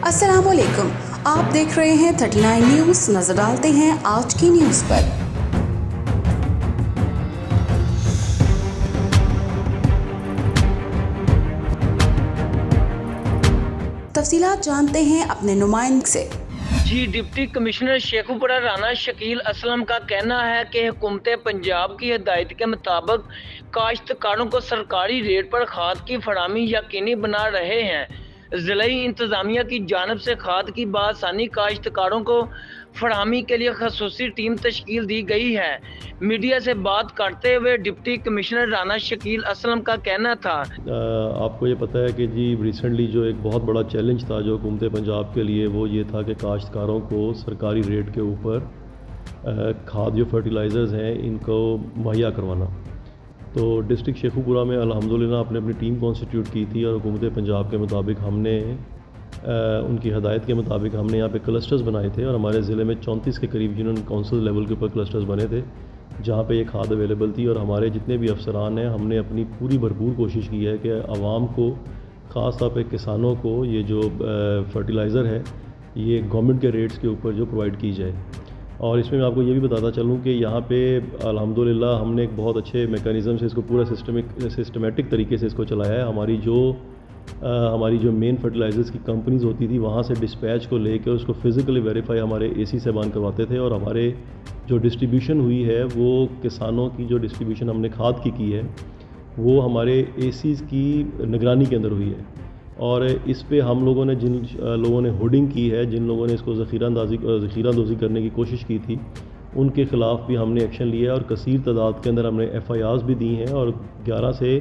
अस्सलाम वालेकुम, आप देख रहे हैं 39 न्यूज़। नजर डालते हैं आज की न्यूज़ पर। तफसीलात जानते हैं अपने नुमाइंदे से। जी, डिप्टी कमिश्नर शेखुपुरा राना शकील असलम का कहना है कि हुकूमत पंजाब की हिदायत के मुताबिक काश्तकारों को सरकारी रेट पर खाद की फराहमी यकीनी बना रहे हैं। ज़िलाई इंतज़ामिया की जानिब से खाद की बासानी काश्तकारों को फराहमी के लिए खसूसी टीम तश्कील दी गई है। मीडिया से बात करते हुए डिप्टी कमिश्नर राना शकील असलम का कहना था, आपको ये पता है कि जी रिसेंटली जो एक बहुत बड़ा चैलेंज था जो हुकूमत पंजाब के लिए, वो ये था कि काश्तकारों को सरकारी रेट के ऊपर खाद जो फर्टिलाइज़र्स हैं इनको मुहैया करवाना। तो डिस्ट्रिक्ट शेखुपुरा में अल्हम्दुलिल्लाह अपने अपनी टीम कॉन्स्टिट्यूट की थी और हुकूमत पंजाब के मुताबिक हमने उनकी हदायत के मुताबिक हमने यहाँ पे क्लस्टर्स बनाए थे और हमारे ज़िले में 34 के करीब जिन्होंने काउंसिल लेवल के ऊपर क्लस्टर्स बने थे जहाँ पे ये खाद अवेलेबल थी। और हमारे जितने भी अफसरान हैं हमने अपनी पूरी भरपूर कोशिश की है कि आवाम को, ख़ास तौर पे किसानों को, ये जो फर्टिलाइज़र है ये गवर्नमेंट के रेट्स के ऊपर जो प्रोवाइड की जाए। और इसमें मैं आपको ये भी बताता चलूँ कि यहाँ पे अल्हम्दुलिल्लाह हमने एक बहुत अच्छे मेकनिज़म से इसको पूरा सिस्टमेटिक तरीके से इसको चलाया है। हमारी जो मेन फर्टिलाइज़र्स की कंपनीज़ होती थी वहाँ से डिस्पैच को लेकर उसको फ़िज़िकली वेरीफाई हमारे एसी साहबान करवाते थे और हमारे जो डिस्ट्रीब्यूशन हुई है वो किसानों की जो डिस्ट्रीब्यूशन हमने खाद की है वो हमारे एसीज़ की निगरानी के अंदर हुई है। और इस पे हम लोगों ने जिन लोगों ने होर्डिंग की है, जिन लोगों ने इसको ज़ख़ीरांदोज़ी करने की कोशिश की थी, उनके ख़िलाफ़ भी हमने एक्शन लिया है और कसीर तादाद के अंदर हमने FIRs भी दी हैं और 11 से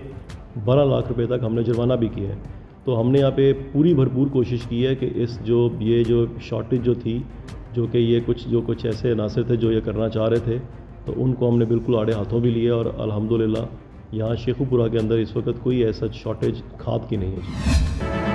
12 लाख रुपए तक हमने जुर्माना भी किया है। तो हमने यहाँ पे पूरी भरपूर कोशिश की है कि ये जो शॉर्टेज जो थी, जो कि ये कुछ ऐसे अनासर थे जो ये करना चाह रहे थे, तो उनको हमने बिल्कुल आड़े हाथों भी लिया और अल्हम्दुलिल्लाह यहाँ शेखुपुरा के अंदर इस वक्त कोई ऐसा शॉर्टेज खाद की नहीं है।